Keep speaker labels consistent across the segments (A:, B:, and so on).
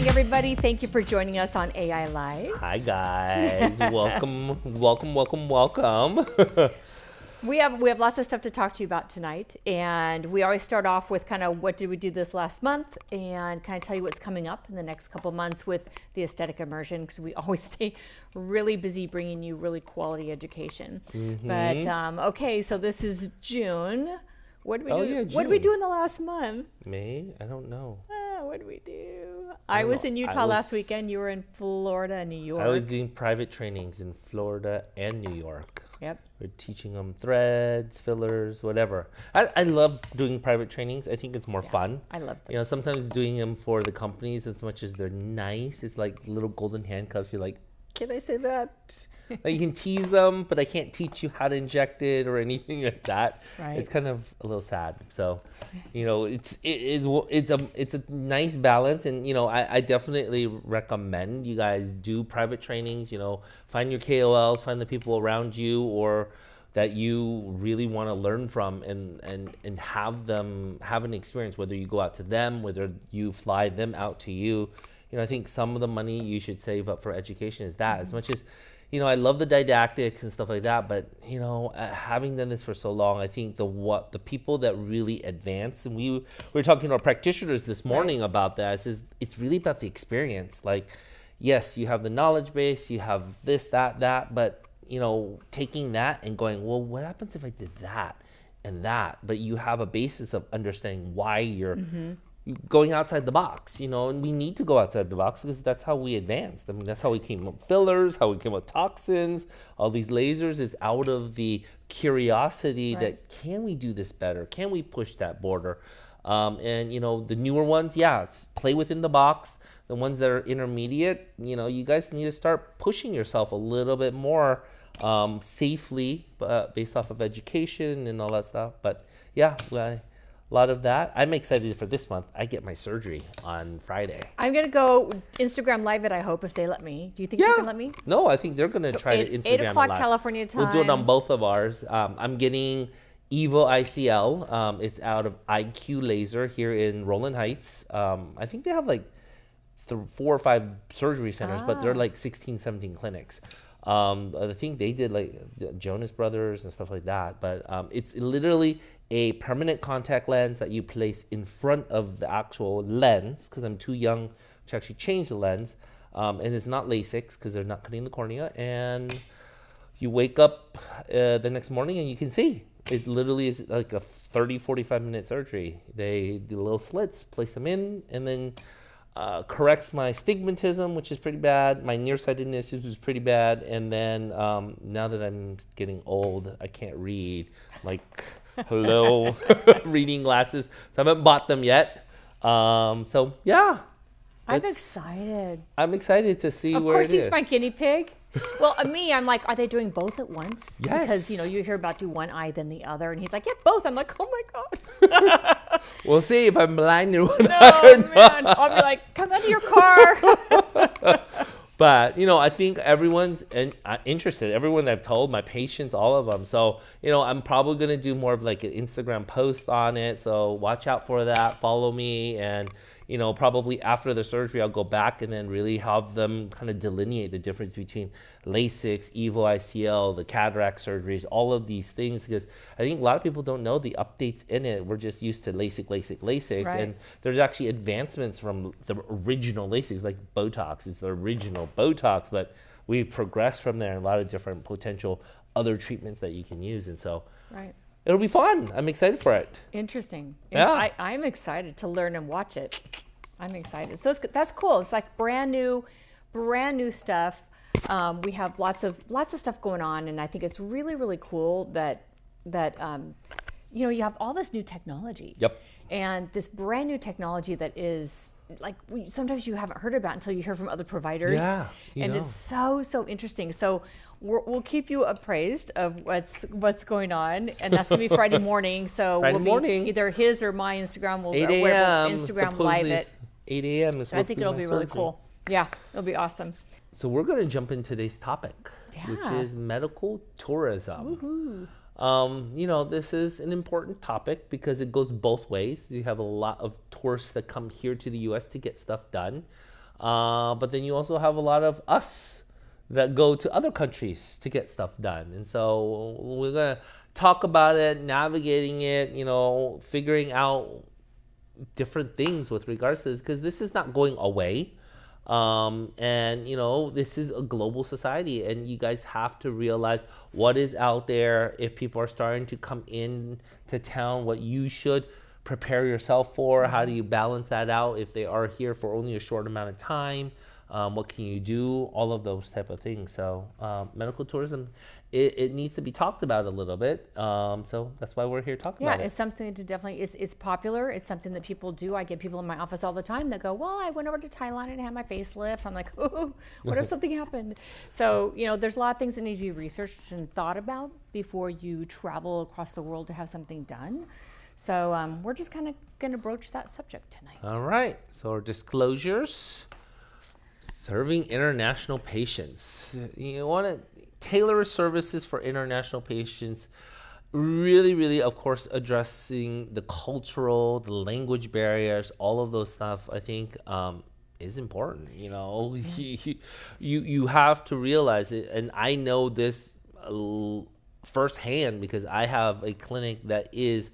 A: evening, everybody. Thank you for joining us on AI Live.
B: Hi, guys. welcome.
A: We have lots of stuff to talk to you about tonight, and we always start off with kind of what did we do this last month, and kind of tell you what's coming up in the next couple months with the Aesthetic Immersion, because we always stay really busy bringing you really quality education. But okay, so this is June. What did we do?
B: Yeah,
A: what did we do in the last month?
B: May? I don't know.
A: What did we do? I was in Utah last weekend. You were in Florida and New York.
B: I was doing private trainings in Florida and New York.
A: Yep.
B: We're teaching them threads, fillers, whatever. I love doing private trainings. I think it's more fun.
A: I love them.
B: You know, sometimes doing them for the companies, as much as they're nice, it's like little golden handcuffs. You're like, can I say that? Like, you can tease them, but I can't teach you how to inject it or anything like that.
A: Right.
B: It's kind of a little sad. So, you know, it's a nice balance, and you know, I definitely recommend you guys do private trainings. You know, find your KOLs, find the people around you or that you really want to learn from, and have them have an experience. Whether you go out to them, whether you fly them out to you. You know, I think some of the money you should save up for education is that. As much as, you know, I love the didactics and stuff like that, but you know, having done this for so long, I think the people that really advance, and we were talking to our practitioners this morning about that, is it's really about the experience. Like, yes, you have the knowledge base, you have this, that, but you know, taking that and going, well, what happens if I did that and that? But you have a basis of understanding why you're going outside the box, you know, and we need to go outside the box because that's how we advanced. I mean, that's how we came up with fillers, how we came up with toxins, all these lasers is out of the curiosity that can we do this better? Can we push that border? And, you know, the newer ones, it's play within the box. The ones that are intermediate, you know, you guys need to start pushing yourself a little bit more safely based off of education and all that stuff. But yeah, a lot of that. I'm excited for this month. I get my surgery on Friday.
A: I'm going to go Instagram Live it, I hope, if they let me. Do you think they can let me?
B: No, I think they're going to try to Instagram
A: 8 o'clock
B: Live.
A: California time.
B: We'll do it on both of ours. I'm getting Evo ICL. It's out of IQ Laser here in Roland Heights. I think they have like 4 or 5 surgery centers, but they're like 16, 17 clinics. I think they did like Jonas Brothers and stuff like that, but it's literally a permanent contact lens that you place in front of the actual lens, because I'm too young to actually change the lens, and it's not LASIK because they're not cutting the cornea, and you wake up the next morning and you can see. It literally is like a 30-45 minute surgery. They do little slits, place them in, and then corrects my stigmatism, which is pretty bad. My nearsightedness was pretty bad. And then now that I'm getting old, I can't read. Like, hello, reading glasses. So I haven't bought them yet. So, yeah.
A: I'm excited.
B: I'm excited to see where it is.
A: Of course, he's my guinea pig. Well, me, I'm like, are they doing both at once?
B: Yes.
A: Because, you know, you hear about do one eye, then the other. And he's like, yeah, both. I'm like, oh, my God.
B: We'll see if I'm blind in one
A: No,
B: eye or
A: man.
B: not.
A: I'll be like, come out of your car.
B: But, you know, I think everyone's interested. Everyone I've told, my patients, all of them. So, you know, I'm probably going to do more of like an Instagram post on it. So watch out for that. Follow me. And, you know, probably after the surgery, I'll go back and then really have them kind of delineate the difference between LASIK, EVO ICL, the cataract surgeries, all of these things, because I think a lot of people don't know the updates in it. We're just used to LASIK,
A: Right.
B: and there's actually advancements from the original LASIK, like Botox is the original Botox, but we've progressed from there, a lot of different potential other treatments that you can use, and so it'll be fun. I'm excited for it.
A: Interesting.
B: Yeah.
A: I'm excited to learn and watch it. I'm excited. So that's cool. It's like brand new stuff. We have lots of stuff going on, and I think it's really, really cool that you know, you have all this new technology.
B: Yep.
A: And this brand new technology that is like sometimes you haven't heard about until you hear from other providers.
B: Yeah.
A: And it's so interesting. So we'll keep you appraised of what's going on, and that's gonna be Friday morning. So we'll be either his or my Instagram. We'll
B: 8 a.m.
A: Instagram live it.
B: 8 a.m. is
A: So I think it'll be really cool. Yeah, it'll be awesome.
B: So we're going to jump into today's topic, which is medical tourism.
A: Woohoo.
B: You know, this is an important topic because it goes both ways. You have a lot of tourists that come here to the U.S. to get stuff done. But then you also have a lot of us that go to other countries to get stuff done. And so we're going to talk about it, navigating it, figuring out different things with regards to this, because this is not going away. And this is a global society, and you guys have to realize what is out there. If people are starting to come in to town, what you should prepare yourself for, how do you balance that out if they are here for only a short amount of time, what can you do, all of those type of things. So medical tourism, it needs to be talked about a little bit. So that's why we're here talking about it.
A: Yeah, it's something to definitely, it's popular. It's something that people do. I get people in my office all the time that go, well, I went over to Thailand and had my facelift. I'm like, oh, what if something happened? So, there's a lot of things that need to be researched and thought about before you travel across the world to have something done. So we're just kind of going to broach that subject tonight.
B: All right. So our disclosures. Serving international patients. You want to tailor services for international patients. Really, really, of course, addressing the cultural, the language barriers, all of those stuff, I think is important. You have to realize it. And I know this firsthand because I have a clinic that is,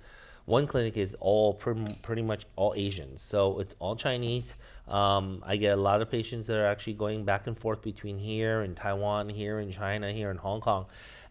B: one clinic is all pretty much all Asians. So it's all Chinese. I get a lot of patients that are actually going back and forth between here and Taiwan, here in China, here in Hong Kong.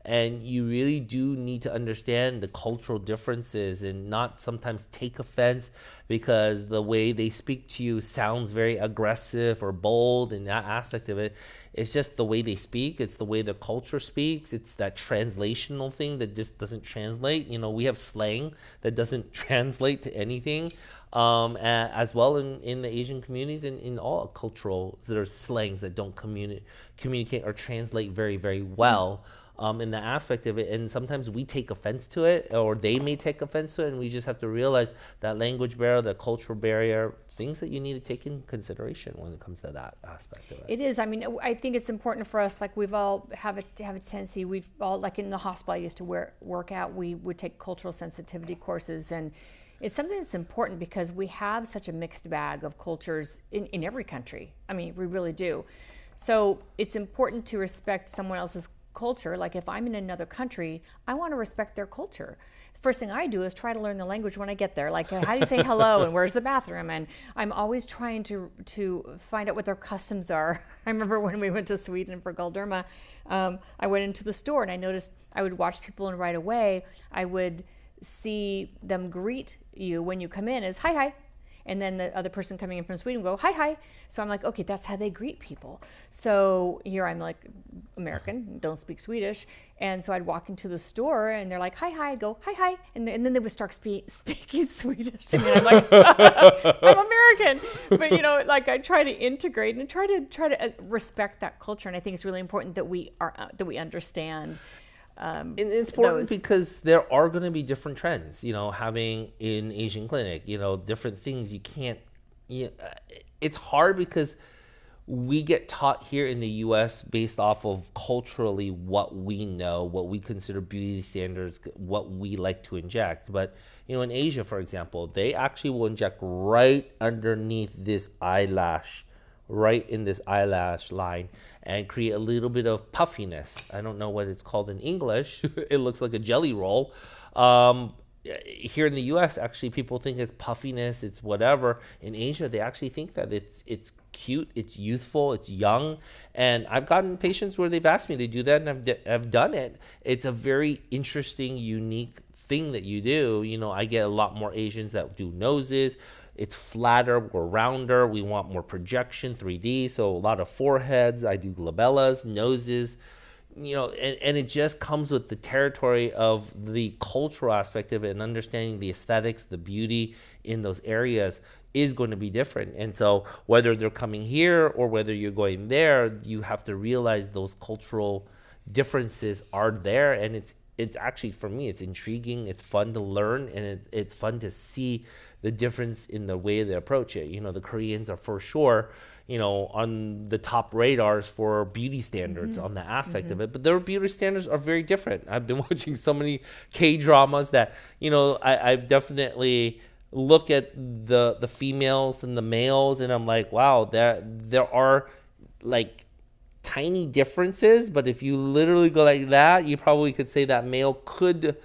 B: And you really do need to understand the cultural differences and not sometimes take offense because the way they speak to you sounds very aggressive or bold, and that aspect of it. It's just the way they speak. It's the way their culture speaks. It's that translational thing that just doesn't translate. We have slang that doesn't translate to anything. As well in the Asian communities and in all cultural, there's slangs that don't communicate or translate very, very well. In the aspect of it, and sometimes we take offense to it, or they may take offense to it, and we just have to realize that language barrier, the cultural barrier, things that you need to take in consideration when it comes to that aspect of it.
A: It is. I mean, I think it's important for us. Like we've all have a tendency. We've all, like in the hospital I used to work at, we would take cultural sensitivity courses, and it's something that's important because we have such a mixed bag of cultures in every country. I mean, we really do. So it's important to respect someone else's culture. Like if I'm in another country, I want to respect their culture. The first thing I do is try to learn the language when I get there. Like how do you say hello and where's the bathroom? And I'm always trying to find out what their customs are. I remember when we went to Sweden for Galderma, I went into the store and I noticed I would watch people, and right away I would see them greet you when you come in as hi, hi. And then the other person coming in from Sweden will go, hi, hi. So I'm like, okay, that's how they greet people. So here I'm like American, don't speak Swedish. And so I'd walk into the store and they're like, hi, hi. I'd go, hi, hi. And then they would start speaking Swedish to me. And I'm like, I'm American. But, like I try to integrate and try to respect that culture. And I think it's really important that we understand.
B: And it's important because there are going to be different trends, having in Asian clinic, different things you can't, it's hard because we get taught here in the US based off of culturally what we know, what we consider beauty standards, what we like to inject. But, in Asia, for example, they actually will inject right underneath this eyelash, right in this eyelash line, and create a little bit of puffiness. I don't know what it's called in English. It looks like a jelly roll. Here in the US, actually, people think it's puffiness, it's whatever. In Asia, they actually think that it's cute, it's youthful, it's young. And I've gotten patients where they've asked me to do that, and I've done it. It's a very interesting, unique thing that you do. I get a lot more Asians that do noses. It's flatter, we're rounder, we want more projection, 3D, so a lot of foreheads, I do glabellas, noses, and it just comes with the territory of the cultural aspect of it, and understanding the aesthetics, the beauty in those areas is going to be different. And so whether they're coming here or whether you're going there, you have to realize those cultural differences are there, and it's actually, for me, it's intriguing, it's fun to learn, and it's fun to see the difference in the way they approach it. The Koreans are for sure, on the top radars for beauty standards on the aspect of it, but their beauty standards are very different. I've been watching so many K-dramas that, I've definitely look at the females and the males, and I'm like, wow, there are like tiny differences, but if you literally go like that, you probably could say that male could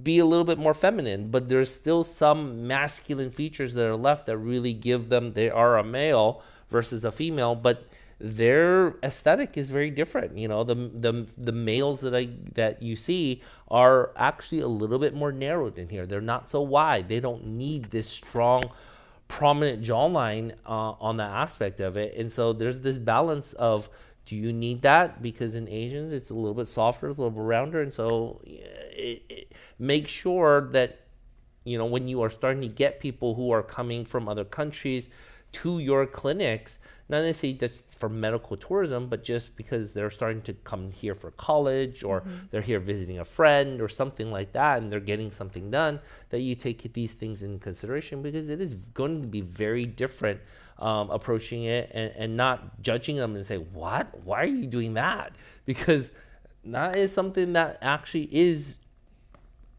B: be a little bit more feminine, but there's still some masculine features that are left that really give them, they are a male versus a female, but their aesthetic is very different. You know, the males that you see are actually a little bit more narrowed in here. They're not so wide. They don't need this strong, prominent jawline on the aspect of it. And so there's this balance of, do you need that? Because in Asians, it's a little bit softer, a little bit rounder. And so make sure that, you know, when you are starting to get people who are coming from other countries to your clinics, not necessarily just for medical tourism, but just because they're starting to come here for college, or they're here visiting a friend or something like that, and they're getting something done, that you take these things into consideration, because it is going to be very different approaching it and not judging them and say, what? Why are you doing that? Because that is something that actually is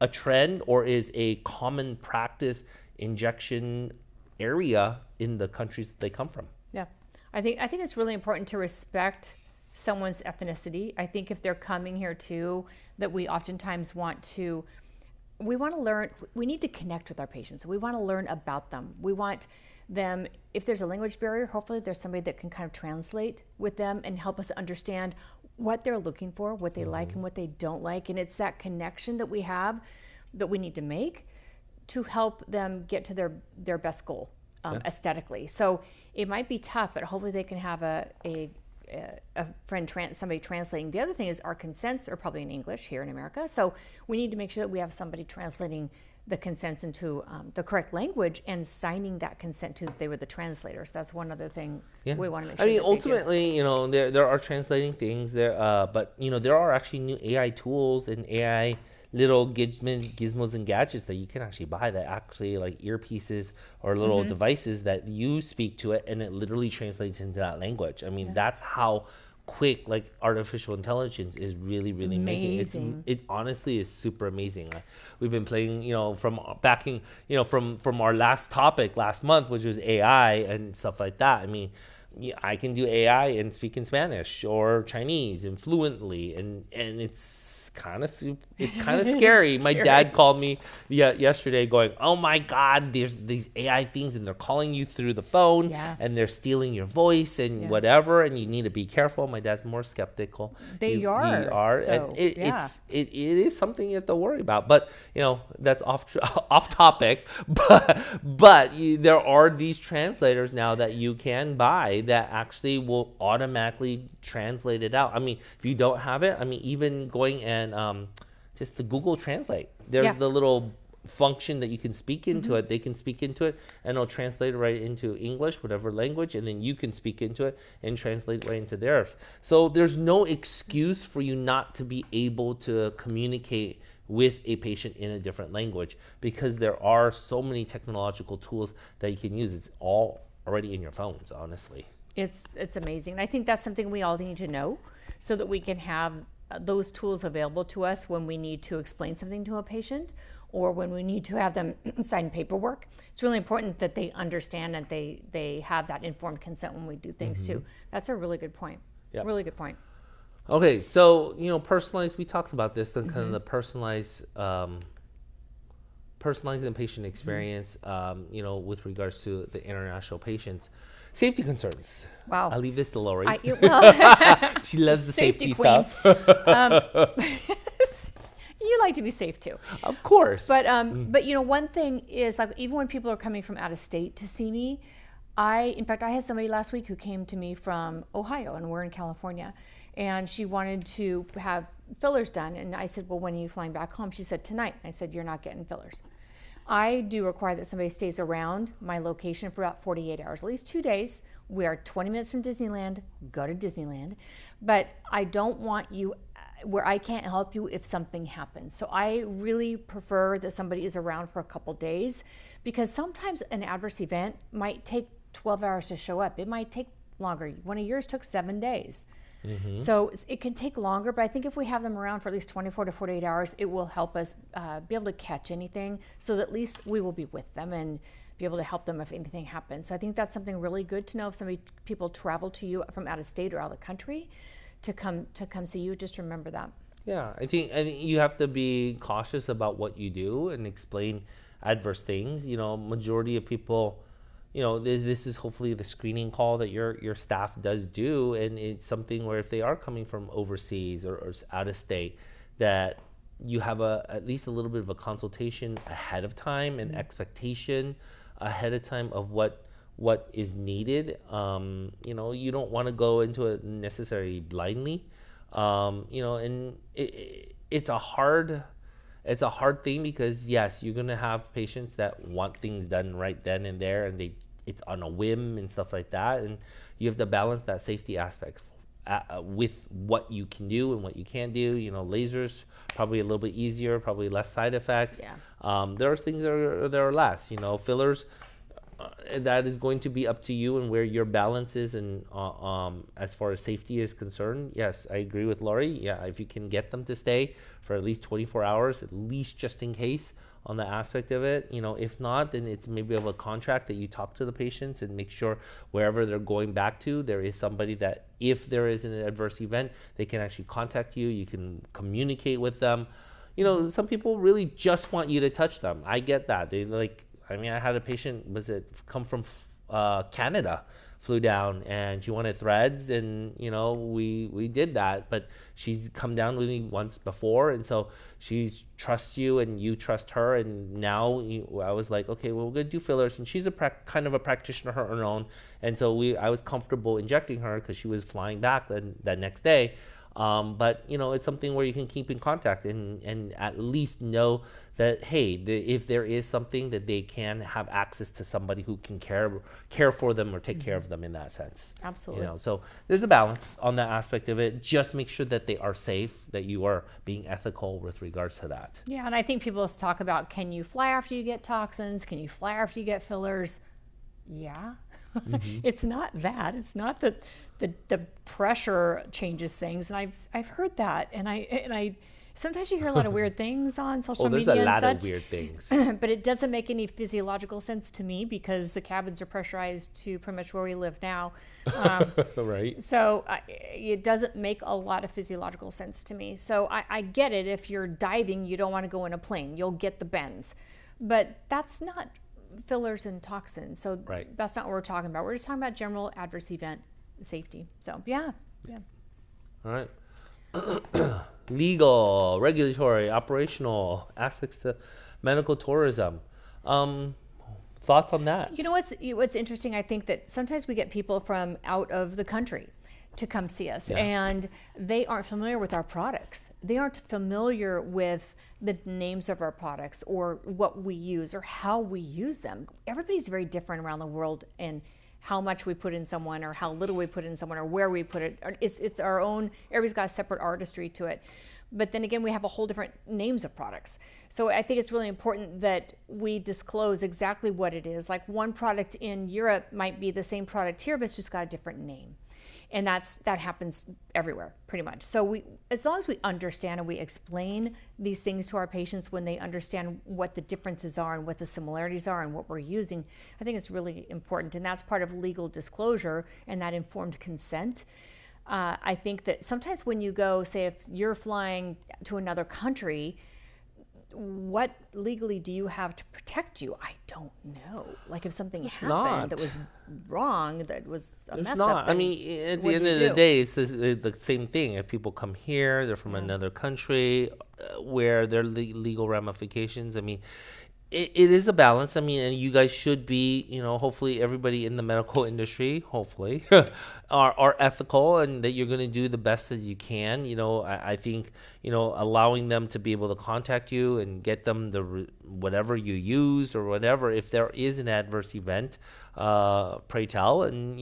B: a trend or is a common practice injection area in the countries that they come from.
A: Yeah. I think it's really important to respect someone's ethnicity. I think if they're coming here too, that we oftentimes want to learn, we need to connect with our patients. We want to learn about them. We want them, if there's a language barrier, hopefully there's somebody that can kind of translate with them and help us understand what they're looking for, what they like and what they don't like. And it's that connection that we have that we need to make to help them get to their best goal aesthetically. So it might be tough, but hopefully they can have a friend, somebody translating. The other thing is our consents are probably in English here in America. So we need to make sure that we have somebody translating the consents into the correct language and signing that consent to that they were the translators. That's one other thing we want to make sure.
B: I mean, ultimately, you know, there are translating things there, but you know, there are actually new AI tools and AI little gizmos and gadgets that you can actually buy that actually like earpieces or little devices that you speak to it and it literally translates into that language. I mean, that's how quick like artificial intelligence is really making it honestly is super amazing. We've been playing, you know, from backing, you know, from our last topic last month, which was AI and stuff like that. I mean, I can do AI and speak in Spanish or Chinese and fluently, and it's kind of scary. My dad called me yesterday going, oh my God, there's these AI things and they're calling you through the phone and they're stealing your voice and whatever, and you need to be careful. My dad's more skeptical.
A: They are.
B: And it is something you have to worry about. But you know, that's off topic. But there are these translators now that you can buy that actually will automatically translate it out. I mean, if you don't have it, I mean, even going and just the Google Translate. There's the little function that you can speak into it. They can speak into it and it'll translate it right into English, whatever language, and then you can speak into it and translate right into theirs. So there's no excuse for you not to be able to communicate with a patient in a different language, because there are so many technological tools that you can use. It's all already in your phones, honestly.
A: It's amazing. And I think that's something we all need to know so that we can have those tools available to us when we need to explain something to a patient or when we need to have them sign paperwork. It's really important that they understand and they have that informed consent when we do things too. That's a really good point. Really good point.
B: Okay, so, you know, personalized, we talked about this, the kind of the personalizing the patient experience, you know, with regards to the international patients. Safety concerns.
A: Wow.
B: I'll leave this to Lori.
A: Well,
B: she loves the safety
A: queen.
B: stuff.
A: You like to be safe too.
B: Of course.
A: But you know, one thing is, like, even when people are coming from out of state to see me, in fact, I had somebody last week who came to me from Ohio, and we're in California, and she wanted to have fillers done. And I said, well, when are you flying back home? She said, tonight. I said, you're not getting fillers. I do require that somebody stays around my location for about 48 hours, at least 2 days. We are 20 minutes from Disneyland, go to Disneyland. But I don't want you where I can't help you if something happens. So I really prefer that somebody is around for a couple days, because sometimes an adverse event might take 12 hours to show up. It might take longer. One of yours took 7 days. So it can take longer, but I think if we have them around for at least 24 to 48 hours, it will help us be able to catch anything, so that at least we will be with them and be able to help them if anything happens. So I think that's something really good to know. If people travel to you from out of state or out of the country to come see you, just remember that.
B: Yeah, I think you have to be cautious about what you do and explain adverse things. Majority of people, this is hopefully the screening call that your staff does do, and it's something where if they are coming from overseas or out of state, that you have at least a little bit of a consultation ahead of time and expectation ahead of time of what is needed. You don't want to go into it necessarily blindly. And it's a hard thing, because yes, you're gonna have patients that want things done right then and there, and it's on a whim and stuff like that, and you have to balance that safety aspect with what you can do and what you can't do. Lasers probably a little bit easier, probably less side effects. There are things that are less. Fillers. That is going to be up to you and where your balance is, and as far as safety is concerned. Yes, I agree with Lori. Yeah, if you can get them to stay for at least 24 hours, at least just in case on the aspect of it. If not, then it's maybe of a contract that you talk to the patients and make sure wherever they're going back to, there is somebody that if there is an adverse event, they can actually contact you. You can communicate with them. Some people really just want you to touch them. I get that. I had a patient come from Canada, flew down, and she wanted threads, and we did that, but she's come down with me once before, and so she trusts you and you trust her, and now I was like, okay, well, we're gonna do fillers, and she's kind of a practitioner of her own, and so I was comfortable injecting her because she was flying back that next day. But it's something where you can keep in contact and at least know that, hey, if there is something, that they can have access to somebody who can care for them or take care of them in that sense.
A: Absolutely.
B: So there's a balance on that aspect of it. Just make sure that they are safe, that you are being ethical with regards to that.
A: Yeah, and I think people talk about, can you fly after you get toxins? Can you fly after you get fillers? Yeah. It's not that. It's not that the pressure changes things, and I've heard that, and I sometimes you hear a lot of weird things on social media.
B: There's a lot
A: and
B: of weird things,
A: but it doesn't make any physiological sense to me, because the cabins are pressurized to pretty much where we live now.
B: Right.
A: So it doesn't make a lot of physiological sense to me. So I get it. If you're diving, you don't want to go in a plane. You'll get the bends, but that's not fillers and toxins. So that's not what we're talking about. We're just talking about general adverse event safety. So yeah.
B: All right. Legal, regulatory, operational aspects to medical tourism. Thoughts on that?
A: What's interesting, I think that sometimes we get people from out of the country to come see us, and they aren't familiar with our products. They aren't familiar with the names of our products or what we use or how we use them. Everybody's very different around the world, and how much we put in someone or how little we put in someone or where we put it. It's our own, everybody's got a separate artistry to it. But then again, we have a whole different names of products. So I think it's really important that we disclose exactly what it is. Like one product in Europe might be the same product here, but it's just got a different name. And that happens everywhere, pretty much. So as long as we understand and we explain these things to our patients, when they understand what the differences are and what the similarities are and what we're using, I think it's really important. And that's part of legal disclosure and that informed consent. I think that sometimes when you go, say if you're flying to another country, what legally do you have to protect you? I don't know. Like if something happened that was wrong, that was a mess up.
B: I mean, at the end of the day, it's the same thing. If people come here, they're from another country, where there are legal ramifications. I mean, it is a balance. I mean, and you guys should be, hopefully everybody in the medical industry, hopefully, are ethical, and that you're going to do the best that you can. I think, allowing them to be able to contact you and get them whatever you used or whatever, if there is an adverse event, pray tell. And,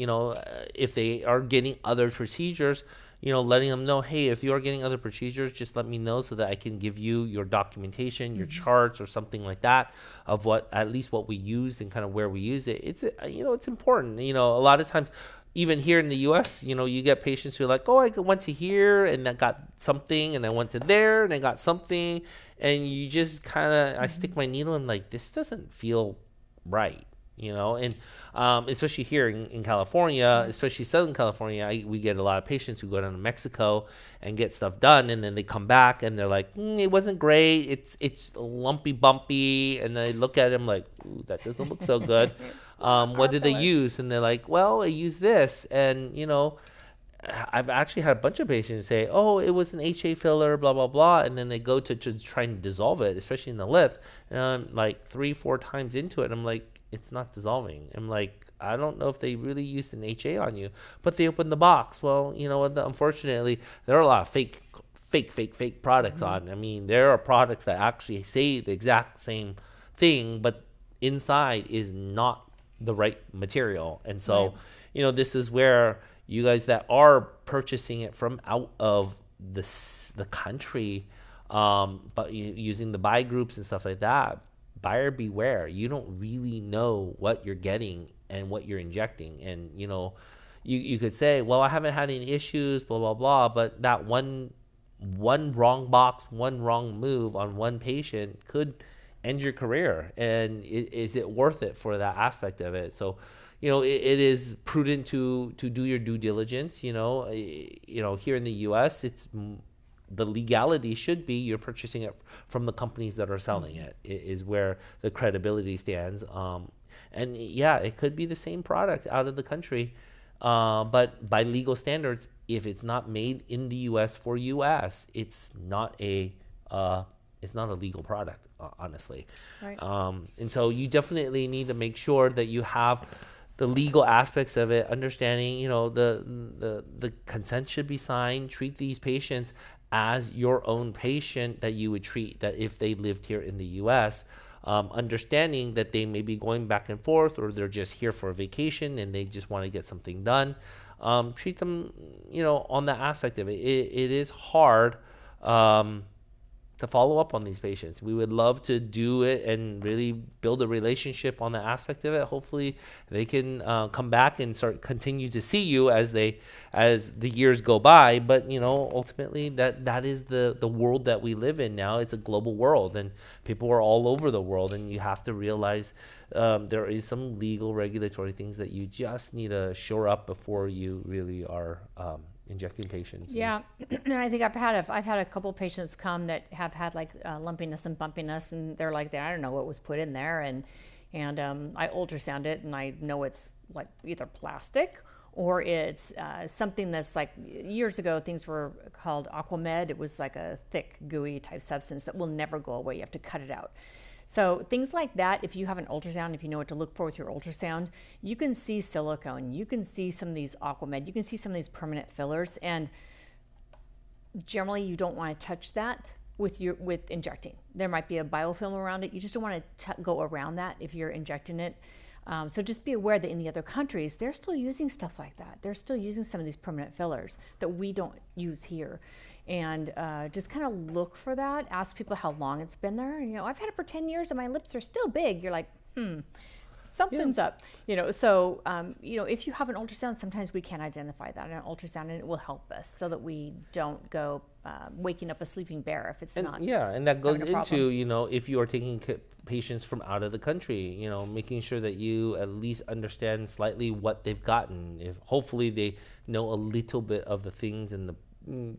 B: if they are getting other procedures, letting them know, hey, if you are getting other procedures, just let me know so that I can give you your documentation, your charts or something like that of at least what we used and kind of where we use it. It's important. A lot of times even here in the U.S., you get patients who are like, oh, I went to here and I got something, and I went to there and I got something, and you just kind of, I stick my needle and like, this doesn't feel right, and especially here in California, especially Southern California, we get a lot of patients who go down to Mexico and get stuff done, and then they come back and they're like, it wasn't great, it's lumpy bumpy, and I look at them like, ooh, that doesn't look so good. What did they use? And they're like, well, I used this, and I've actually had a bunch of patients say, oh, it was an HA filler, blah, blah, blah. And then they go to try and dissolve it, especially in the lips. And I'm like 3-4 times into it. And I'm like, it's not dissolving. I'm like, I don't know if they really used an HA on you, but they opened the box. Well, unfortunately, there are a lot of fake products on. I mean, there are products that actually say the exact same thing, but inside is not the right material. And so, this is where you guys that are purchasing it from out of the country, but using the buy groups and stuff like that, buyer beware. You don't really know what you're getting and what you're injecting. And, you could say, well, I haven't had any issues, blah, blah, blah. But that one wrong box, one wrong move on one patient could end your career. And is it worth it for that aspect of it? So, it is prudent to do your due diligence. Here in the U.S., it's the legality should be you're purchasing it from the companies that are selling it. It is where the credibility stands. And yeah, it could be the same product out of the country, but by legal standards, if it's not made in the U.S. for U.S., it's not a legal product, honestly.
A: Right.
B: And so you definitely need to make sure that you have the legal aspects of it, understanding, the consent should be signed. Treat these patients as your own patient that you would treat that if they lived here in the U.S., understanding that they may be going back and forth, or they're just here for a vacation and they just want to get something done. Treat them, on the aspect of it. It is hard to follow up on these patients. We would love to do it and really build a relationship on the aspect of it. Hopefully they can come back and continue to see you as the years go by. But ultimately that is the world that we live in now. It's a global world, and people are all over the world, and you have to realize there is some legal regulatory things that you just need to shore up before you really are injecting patients.
A: Yeah, and I think I've had a couple of patients come that have had like lumpiness and bumpiness, and they're like, I don't know what was put in there, and I ultrasound it, and I know it's like either plastic or it's something that's like, years ago things were called Aquamed. It was like a thick gooey type substance that will never go away. You have to cut it out. So things like that, if you have an ultrasound, if you know what to look for with your ultrasound, you can see silicone, you can see some of these Aquamed, you can see some of these permanent fillers, and generally you don't want to touch that with injecting. There might be a biofilm around it. You just don't want to go around that if you're injecting it. So just be aware that in the other countries, they're still using stuff like that. They're still using some of these permanent fillers that we don't use here. And just kind of look for that. Ask people how long it's been there. I've had it for 10 years and my lips are still big. You're like, something's up. So if you have an ultrasound, sometimes we can identify that in an ultrasound, and it will help us so that we don't go waking up a sleeping bear if it's not. Yeah,
B: and that goes into, if you are taking patients from out of the country, making sure that you at least understand slightly what they've gotten. If hopefully they know a little bit of the things and the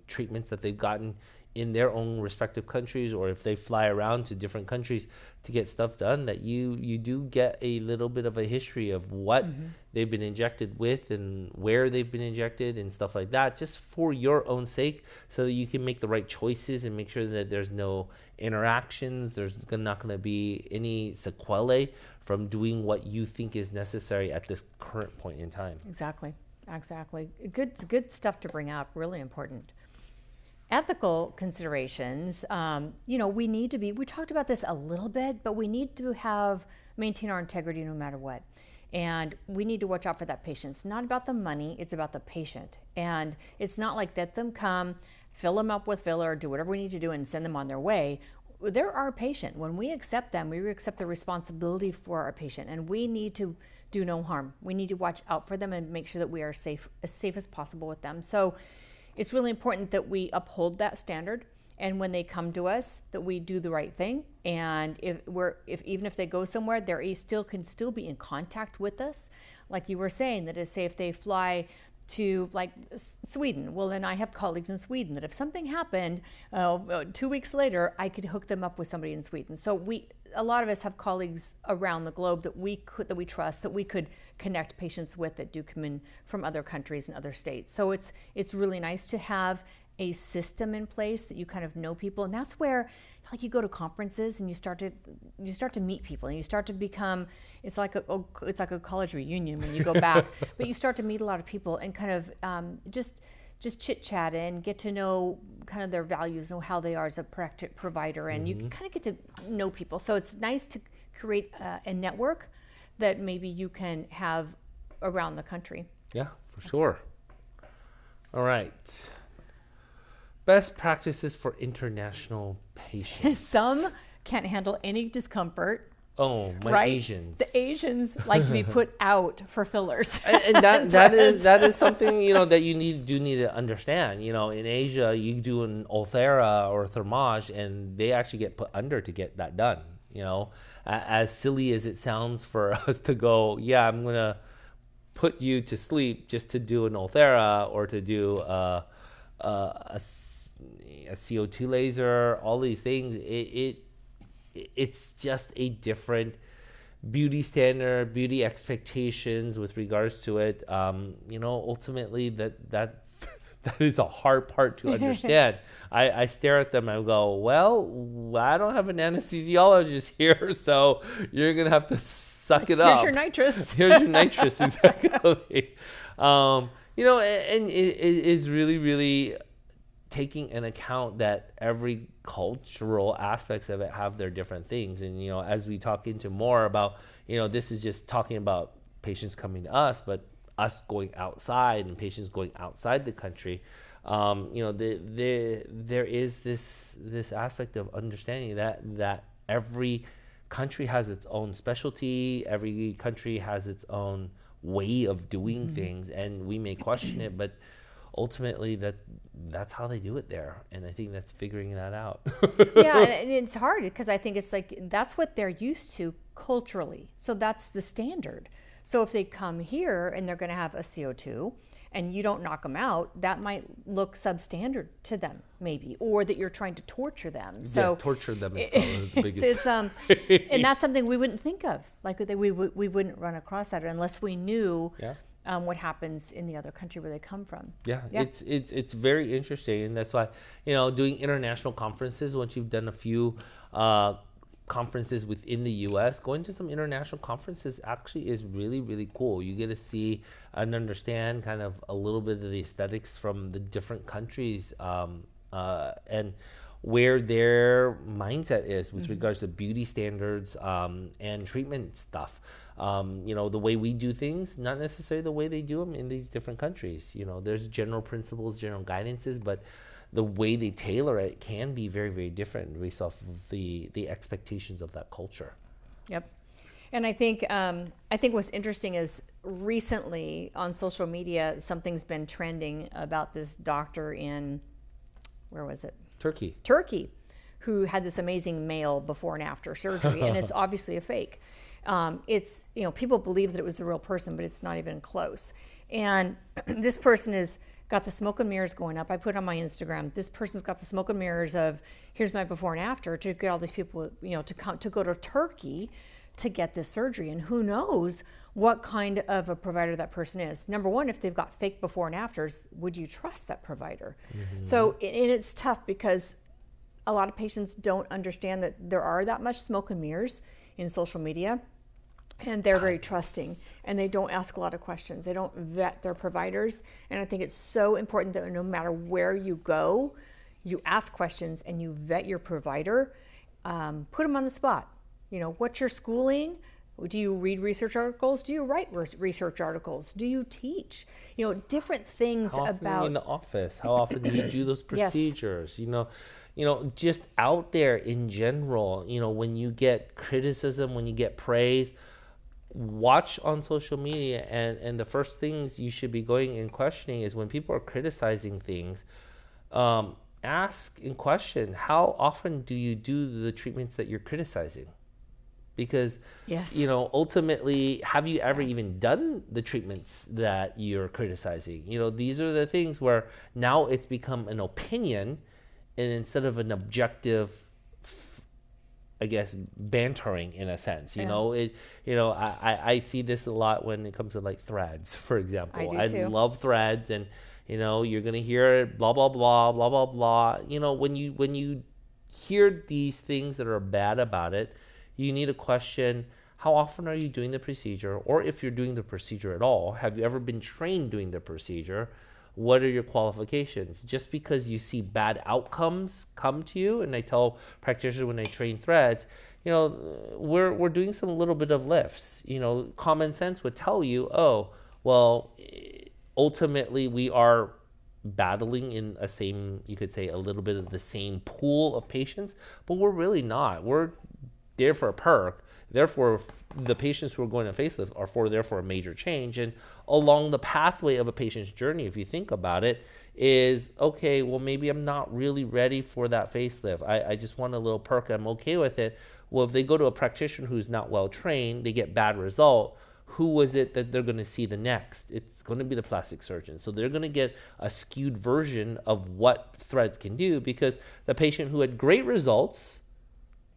B: treatments that they've gotten in their own respective countries, or if they fly around to different countries to get stuff done, that you do get a little bit of a history of what they've been injected with and where they've been injected and stuff like that, just for your own sake, so that you can make the right choices and make sure that there's no interactions, there's not going to be any sequelae from doing what you think is necessary at this current point in time.
A: Exactly. Good stuff to bring up. Really important. Ethical considerations. We need to be. We talked about this a little bit, but we need to maintain our integrity no matter what, and we need to watch out for that patient. It's not about the money; it's about the patient, and it's not like let them come, fill them up with filler, do whatever we need to do, and send them on their way. they're our patient. When we accept them, we accept the responsibility for our patient, and we need to do no harm. We need to watch out for them and make sure that we are safe as possible with them. So it's really important that we uphold that standard. And when they come to us, that we do the right thing. And even if they go somewhere, can still be in contact with us. Like you were saying, that is, say if they fly to like Sweden, well, then I have colleagues in Sweden that if something happened 2 weeks later, I could hook them up with somebody in Sweden. So a lot of us have colleagues around the globe that we trust, that we could connect patients with, that do come in from other countries and other states. So it's really nice to have a system in place that you kind of know people. And that's where, like, you go to conferences and you start to meet people, and you start to become, it's like a college reunion when you go back, but you start to meet a lot of people and kind of just chit chat and get to know kind of their values and how they are as a practice provider, and you can kind of get to know people. So it's nice to create a network that maybe you can have around the country.
B: Yeah, for sure. All right. Best practices for international patients.
A: Some can't handle any discomfort.
B: Oh, my
A: right?
B: Asians.
A: The Asians like to be put out for fillers.
B: And that is something, that you need to understand. In Asia, you do an Ulthera or Thermage, and they actually get put under to get that done. As silly as it sounds for us to go, yeah, I'm gonna put you to sleep just to do an Ulthera or to do a CO2 laser, all these things. It's just a different beauty standard, beauty expectations with regards to it. Ultimately that is a hard part to understand. I stare at them and go, well, I don't have an anesthesiologist here, so you're gonna have to suck it up.
A: Here's your nitrous.
B: Here's your nitrous, exactly. And it is really, really taking an account that every cultural aspects of it have their different things. And, as we talk into more about, this is just talking about patients coming to us, but us going outside and patients going outside the country, there is this aspect of understanding that every country has its own specialty, every country has its own way of doing things, and we may question it, but ultimately that's how they do it there, and I think that's figuring that out.
A: Yeah, and it's hard because I think it's like that's what they're used to culturally, so that's the standard. So if they come here and they're going to have a CO2 and you don't knock them out, that might look substandard to them, maybe, or that you're trying to torture them. So
B: torture them is probably the biggest.
A: And that's something we wouldn't think of, like we wouldn't run across that unless we knew. Yeah. What happens in the other country where they come from. Yeah.
B: It's very interesting, and that's why doing international conferences. Once you've done a few conferences within the U.S., going to some international conferences actually is really, really cool. You get to see and understand kind of a little bit of the aesthetics from the different countries, and where their mindset is with regards to beauty standards and treatment stuff. The way we do things, not necessarily the way they do them in these different countries. There's general principles, general guidances, but the way they tailor it can be very, very different based off of the expectations of that culture.
A: Yep. And I think what's interesting is recently on social media, something's been trending about this doctor in, where was it? Turkey, who had this amazing male before and after surgery, and it's obviously a fake. It's, people believe that it was the real person, but it's not even close. And this person has got the smoke and mirrors going up. I put on my Instagram, this person's got the smoke and mirrors of, here's my before and after, to get all these people, to go to Turkey to get this surgery. And who knows what kind of a provider that person is. Number one, if they've got fake before and afters, would you trust that provider? So it's tough because a lot of patients don't understand that there are that much smoke and mirrors in social media, and they're very trusting, and they don't ask a lot of questions. They don't vet their providers, and I think it's so important that no matter where you go, you ask questions and you vet your provider. Put them on the spot. What's your schooling? Do you read research articles? Do you write research articles? Do you teach? Different things. How often
B: about. Are you in the office? How often do you do those procedures?
A: Yes.
B: just out there in general, when you get criticism, when you get praise, watch on social media, and the first things you should be going and questioning is when people are criticizing things, ask and question, how often do you do the treatments that you're criticizing? Because,
A: yes,
B: ultimately, have you ever even done the treatments that you're criticizing? These are the things where now it's become an opinion, and instead of an objective, I guess, bantering in a sense. I see this a lot when it comes to like threads, for example.
A: I do too.
B: Love threads, and you're gonna hear blah blah blah blah blah blah. When you hear these things that are bad about it, you need to question, how often are you doing the procedure? Or if you're doing the procedure at all, have you ever been trained doing the procedure? What are your qualifications? Just because you see bad outcomes come to you, and I tell practitioners when I train threads, we're doing some little bit of lifts. Common sense would tell you, oh, well, ultimately we are battling in you could say a little bit of the same pool of patients, but we're really not. We're there for a perk. Therefore, the patients who are going to facelift are there for a major change. And along the pathway of a patient's journey, if you think about it, is, okay, well, maybe I'm not really ready for that facelift. I just want a little perk. I'm okay with it. Well, if they go to a practitioner who's not well trained, they get bad result. Who was it that they're going to see the next? It's going to be the plastic surgeon. So they're going to get a skewed version of what threads can do, because the patient who had great results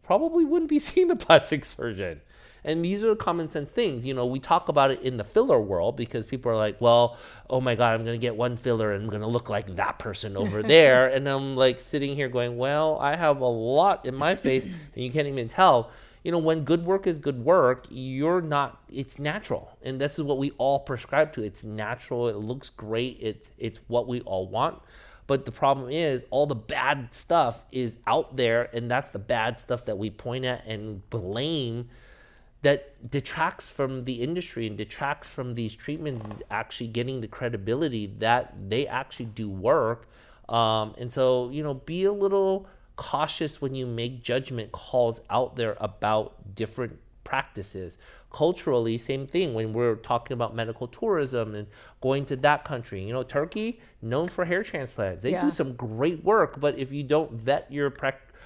B: probably wouldn't be seeing the plastic surgeon. And these are common sense things. We talk about it in the filler world because people are like, well, oh my God, I'm going to get one filler and I'm going to look like that person over there. And I'm like sitting here going, well, I have a lot in my face and you can't even tell. When good work is good work, it's natural. And this is what we all prescribe to. It's natural. It looks great. It's what we all want. But the problem is all the bad stuff is out there, and that's the bad stuff that we point at and blame, that detracts from the industry and detracts from these treatments actually getting the credibility that they actually do work. And so, be a little cautious when you make judgment calls out there about different practices. Culturally, same thing when we're talking about medical tourism and going to that country. Turkey, known for hair transplants. They do some great work, but if you don't vet your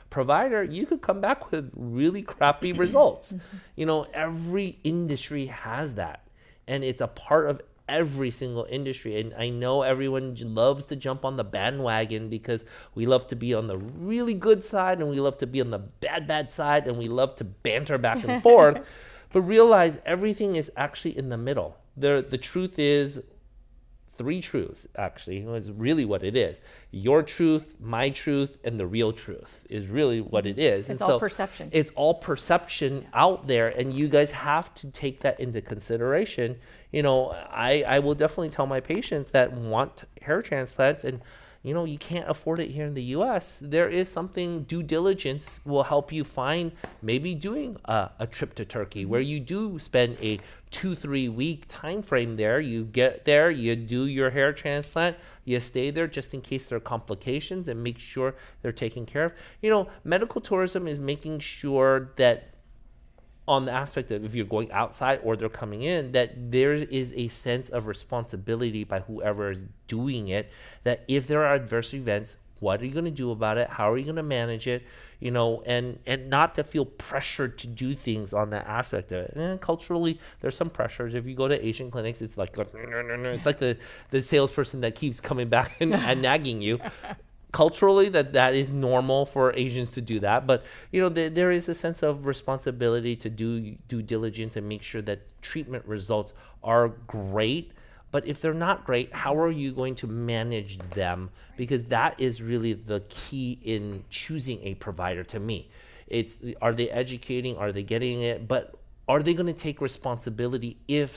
B: provider, you could come back with really crappy results. Every industry has that, and it's a part of every single industry. And I know everyone loves to jump on the bandwagon because we love to be on the really good side and we love to be on the bad side, and we love to banter back and forth. But realize everything is actually in the middle. The truth is three truths, actually, is really what it is. Your truth, my truth, and the real truth is really what it is.
A: It's all perception.
B: It's all perception out there, and you guys have to take that into consideration. I will definitely tell my patients that want hair transplants, and you can't afford it here in the U.S. There is something, due diligence will help you find, maybe doing a trip to Turkey where you do spend a 2-3 week time frame there. You get there, you do your hair transplant, you stay there just in case there are complications, and make sure they're taken care of. Medical tourism is making sure that, on the aspect of if you're going outside or they're coming in, that there is a sense of responsibility by whoever is doing it, that if there are adverse events, what are you going to do about it? How are you going to manage it? And not to feel pressured to do things on that aspect of it. And culturally, there's some pressures. If you go to Asian clinics, it's like, it's like the salesperson that keeps coming back and nagging you. Culturally, that is normal for Asians to do that, but there is a sense of responsibility to do due diligence and make sure that treatment results are great. But if they're not great, how are you going to manage them? Because that is really the key in choosing a provider to me. Are they educating? Are they getting it? But are they going to take responsibility if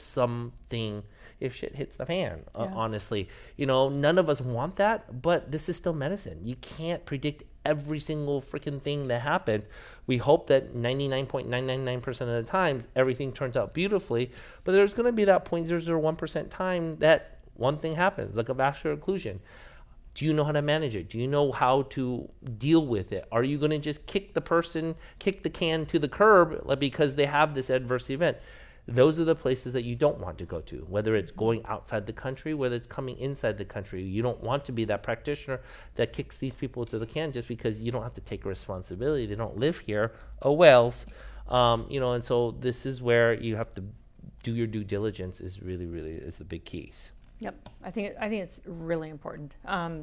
B: shit hits the fan? Honestly, none of us want that, but this is still medicine. You can't predict every single freaking thing that happens. We hope that 99.999% of the times everything turns out beautifully, but there's going to be that 0.001% time that one thing happens, like a vascular occlusion. Do you know how to manage it? Do you know how to deal with it? Are you going to just kick the can to the curb because they have this adverse event? Those are the places that you don't want to go to, whether it's going outside the country, whether it's coming inside the country. You don't want to be that practitioner that kicks these people to the can just because you don't have to take a responsibility. They don't live here. Oh, wells. And so this is where you have to do your due diligence is really is the big keys.
A: Yep, I think it's really important.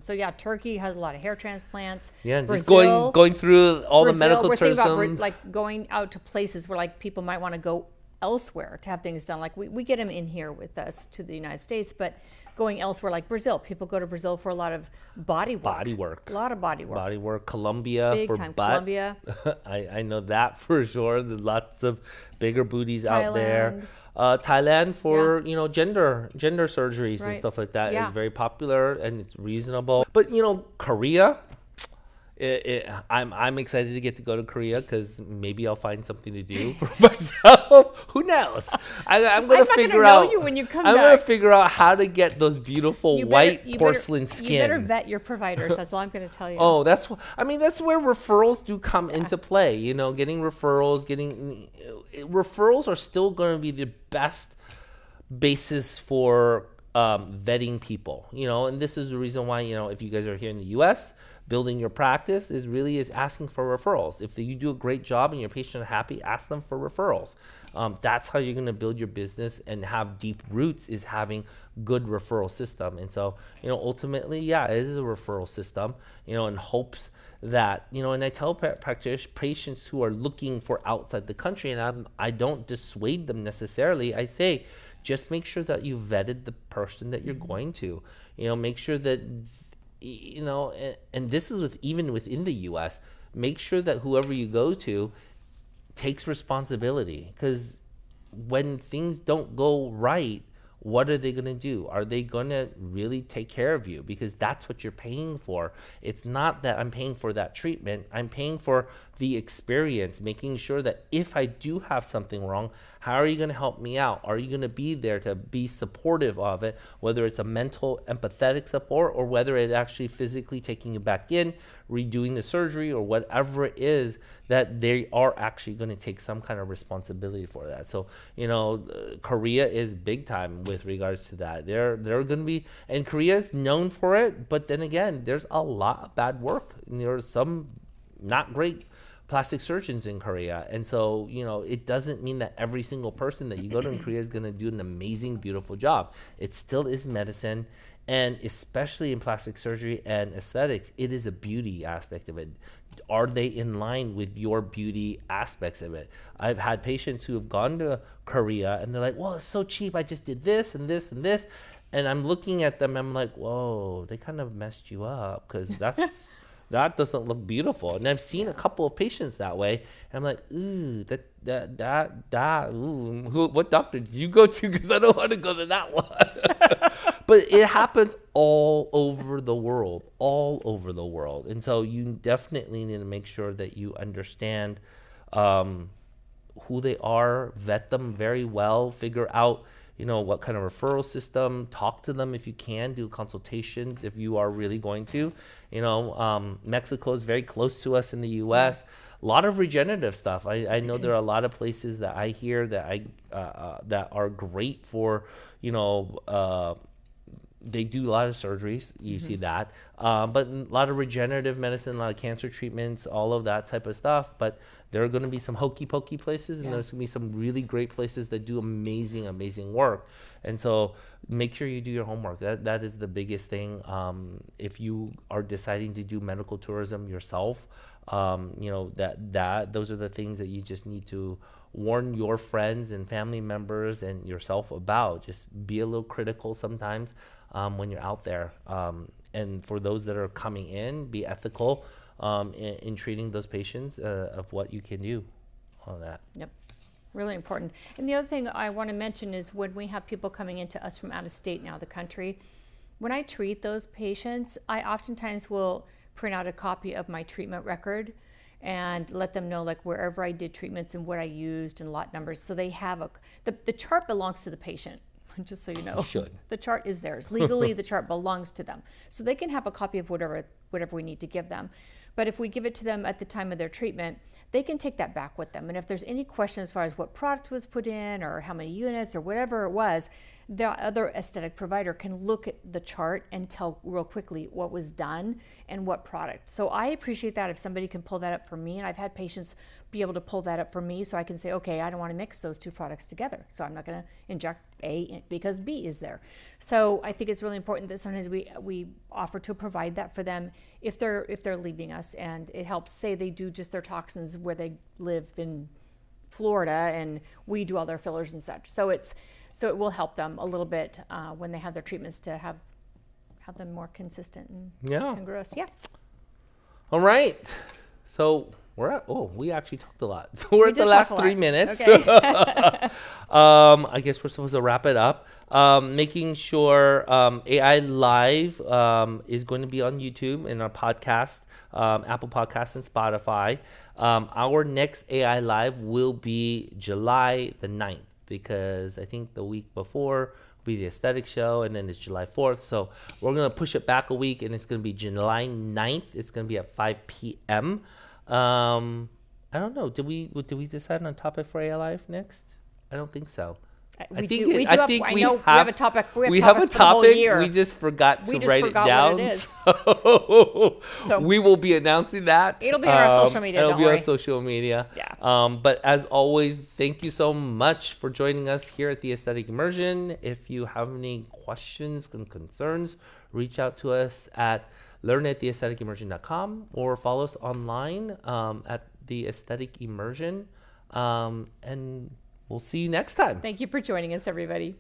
A: So yeah, Turkey has a lot of hair transplants.
B: Yeah, and just
A: Brazil,
B: going through all
A: Brazil,
B: the medical
A: we're thinking
B: tourism.
A: about like going out to places where like people might want to go elsewhere to have things done. Like we get them in here with us to the United States, but going elsewhere like Brazil, people go to Brazil for a lot of body work. A lot of body work.
B: Colombia
A: Big
B: for
A: time.
B: butt.
A: Colombia.
B: I know that for sure. There's lots of bigger booties out there.
A: Thailand.
B: Thailand for gender surgeries and
A: Right.
B: stuff like that is
A: Yeah.
B: very popular and it's reasonable. But Korea, I'm excited to get to go to Korea because maybe I'll find something to do for myself. Who knows? I'm gonna figure
A: know
B: out.
A: you when you come
B: I'm gonna
A: back.
B: figure out how to get those beautiful white porcelain skin.
A: You better vet your providers. That's all I'm going to tell you.
B: Oh, that's where referrals do come into play. Getting referrals, referrals are still going to be the best basis for vetting people. And this is the reason why if you guys are here in the U.S., building your practice is asking for referrals. If you do a great job and your patient are happy, ask them for referrals. That's how you're going to build your business and have deep roots, is having good referral system. And so, ultimately, it is a referral system, in hopes that, and I tell patients who are looking for outside the country, and I don't dissuade them necessarily. I say, just make sure that you vetted the person that you're going to, make sure that, and this is even within the U.S., make sure that whoever you go to takes responsibility, because when things don't go right, what are they going to do? Are they going to really take care of you? Because that's what you're paying for. It's not that I'm paying for that treatment. I'm paying for the experience, making sure that if I do have something wrong, how are you going to help me out? Are you going to be there to be supportive of it, whether it's a mental, empathetic support, or whether it's actually physically taking you back in, redoing the surgery, or whatever it is, that they are actually going to take some kind of responsibility for that. So, Korea is big time with regards to that. They're going to be, and Korea is known for it, but then again, there's a lot of bad work. And there's some not great plastic surgeons in Korea. And so, it doesn't mean that every single person that you go to in Korea is going to do an amazing, beautiful job. It still is medicine. And especially in plastic surgery and aesthetics, it is a beauty aspect of it. Are they in line with your beauty aspects of it? I've had patients who have gone to Korea and they're like, well, it's so cheap. I just did this and this and this. And I'm looking at them, I'm like, whoa, they kind of messed you up, because that doesn't look beautiful. And I've seen a couple of patients that way. And I'm like, ooh, what doctor did you go to? Because I don't want to go to that one. But it happens all over the world. And so you definitely need to make sure that you understand who they are, vet them very well, figure out, what kind of referral system, talk to them if you can, do consultations if you are really going to. Mexico is very close to us in the U.S. A lot of regenerative stuff. I know there are a lot of places that I hear that that are great for, they do a lot of surgeries. You see that. But a lot of regenerative medicine, a lot of cancer treatments, all of that type of stuff. But there are going to be some hokey pokey places, and there's going to be some really great places that do amazing, amazing work. And so make sure you do your homework. That is the biggest thing. If you are deciding to do medical tourism yourself, those are the things that you just need to warn your friends and family members and yourself about. Just be a little critical sometimes when you're out there. And for those that are coming in, be ethical in treating those patients of what you can do on that.
A: Yep. Really important. And the other thing I want to mention is when we have people coming into us from out of state and out of the country, when I treat those patients, I oftentimes will print out a copy of my treatment record and let them know like wherever I did treatments and what I used and lot numbers. So they have the chart belongs to the patient. just so you know.
B: Should.
A: The chart is theirs. Legally, the chart belongs to them. So they can have a copy of whatever we need to give them. But if we give it to them at the time of their treatment, they can take that back with them. And if there's any question as far as what product was put in or how many units or whatever it was, the other aesthetic provider can look at the chart and tell real quickly what was done and what product. So I appreciate that if somebody can pull that up for me. And I've had patients be able to pull that up for me so I can say, okay, I don't want to mix those two products together. So I'm not going to inject A because B is there. So I think it's really important that sometimes we offer to provide that for them if they're leaving us, and it helps. Say they do just their toxins where they live in Florida and we do all their fillers and such. So it will help them a little bit when they have their treatments to have them more consistent and congruous. Yeah.
B: All right. So we actually talked a lot. So we're at the last 3 minutes.
A: Okay.
B: I guess we're supposed to wrap it up. Making sure AI Live is going to be on YouTube and our podcast, Apple Podcasts and Spotify. Our next AI Live will be July the 9th. Because I think the week before will be the aesthetic show, and then it's July 4th. So we're going to push it back a week, and it's going to be July 9th. It's going to be at 5 p.m. I don't know. Did we decide on a topic for AI Live next? I don't think so.
A: We have a topic. We have a topic. For the whole year.
B: We just forgot to write it down.
A: What it is.
B: So we will be announcing that.
A: It'll be on our social media.
B: It'll be on social media.
A: Yeah.
B: But as always, thank you so much for joining us here at the Aesthetic Immersion. If you have any questions and concerns, reach out to us at learn@theaestheticimmersion.com or follow us online at the Aesthetic Immersion. And we'll see you next time.
A: Thank you for joining us, everybody.